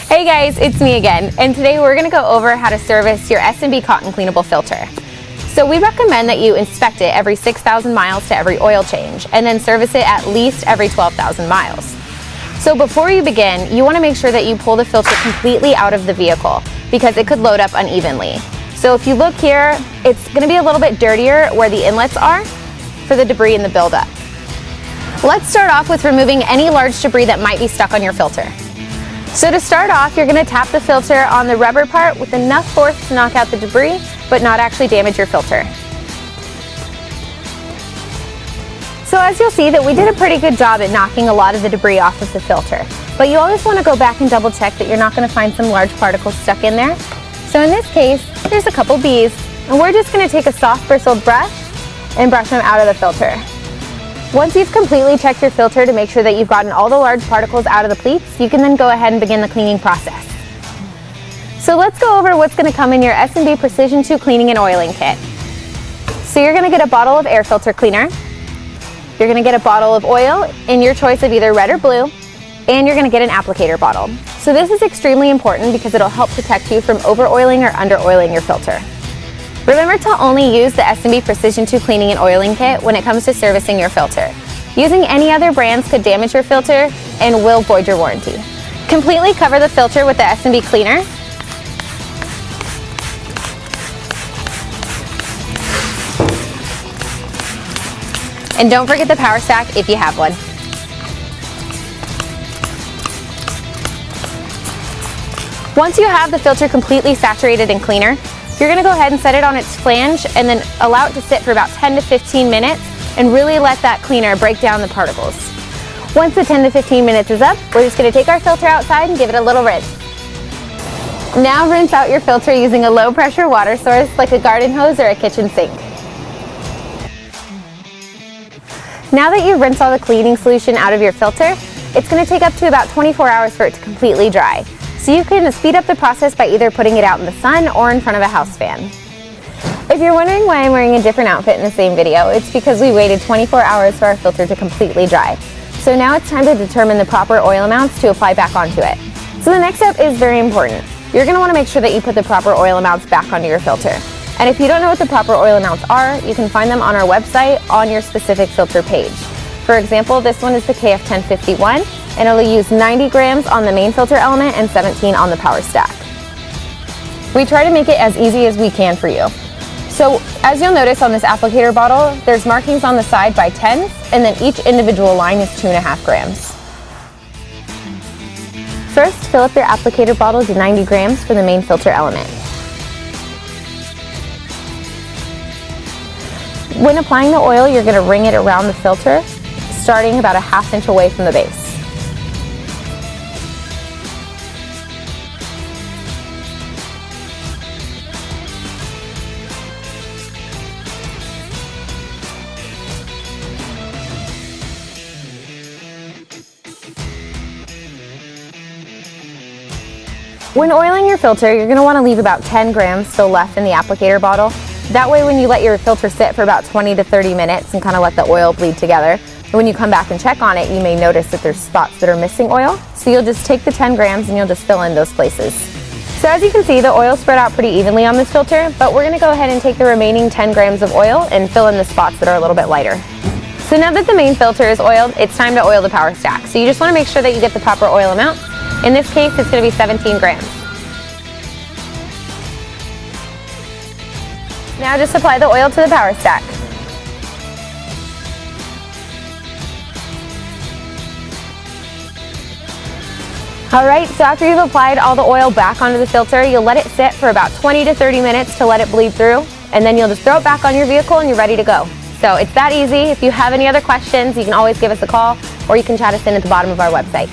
Hey guys, it's me again, and today we're going to go over how to service your S&B Cotton Cleanable Filter. So we recommend that you inspect it every 6,000 miles to every oil change, and then service it at least every 12,000 miles. So before you begin, you want to make sure that you pull the filter completely out of the vehicle, because it could load up unevenly. So if you look here, it's going to be a little bit dirtier where the inlets are for the debris and the buildup. Let's start off with removing any large debris that might be stuck on your filter. So to start off, you're going to tap the filter on the rubber part with enough force to knock out the debris, but not actually damage your filter. So as you'll see that we did a pretty good job at knocking a lot of the debris off of the filter, but you always want to go back and double check that you're not going to find some large particles stuck in there. So in this case, there's a couple bees, and we're just going to take a soft bristled brush and brush them out of the filter. Once you've completely checked your filter to make sure that you've gotten all the large particles out of the pleats, you can then go ahead and begin the cleaning process. So let's go over what's going to come in your S&B Precision 2 Cleaning and Oiling Kit. So you're going to get a bottle of air filter cleaner, you're going to get a bottle of oil in your choice of either red or blue, and you're going to get an applicator bottle. So this is extremely important because it'll help protect you from over-oiling or under-oiling your filter. Remember to only use the S&B Precision 2 Cleaning and Oiling Kit when it comes to servicing your filter. Using any other brands could damage your filter and will void your warranty. Completely cover the filter with the S&B cleaner. And don't forget the power stack if you have one. Once you have the filter completely saturated in cleaner, you're going to go ahead and set it on its flange and then allow it to sit for about 10 to 15 minutes and really let that cleaner break down the particles. Once the 10 to 15 minutes is up, we're just going to take our filter outside and give it a little rinse. Now rinse out your filter using a low pressure water source like a garden hose or a kitchen sink. Now that you've rinsed all the cleaning solution out of your filter, it's going to take up to about 24 hours for it to completely dry. So you can speed up the process by either putting it out in the sun or in front of a house fan. If you're wondering why I'm wearing a different outfit in the same video, it's because we waited 24 hours for our filter to completely dry. So now it's time to determine the proper oil amounts to apply back onto it. So the next step is very important. You're going to want to make sure that you put the proper oil amounts back onto your filter. And if you don't know what the proper oil amounts are, you can find them on our website on your specific filter page. For example, this one is the KF1051, and it'll use 90 grams on the main filter element and 17 on the power stack. We try to make it as easy as we can for you. So as you'll notice on this applicator bottle, there's markings on the side by tens, and then each individual line is 2.5 grams. First, fill up your applicator bottle to 90 grams for the main filter element. When applying the oil, you're going to ring it around the filter, starting about a ½ inch away from the base. When oiling your filter, you're going to want to leave about 10 grams still left in the applicator bottle. That way when you let your filter sit for about 20 to 30 minutes and kind of let the oil bleed together, when you come back and check on it, you may notice that there's spots that are missing oil. So you'll just take the 10 grams and you'll just fill in those places. So as you can see, the oil spread out pretty evenly on this filter, but we're going to go ahead and take the remaining 10 grams of oil and fill in the spots that are a little bit lighter. So now that the main filter is oiled, it's time to oil the power stack. So you just want to make sure that you get the proper oil amount. In this case, it's going to be 17 grams. Now just apply the oil to the power stack. Alright, so after you've applied all the oil back onto the filter, you'll let it sit for about 20 to 30 minutes to let it bleed through, and then you'll just throw it back on your vehicle and you're ready to go. So it's that easy. If you have any other questions, you can always give us a call, or you can chat us in at the bottom of our website.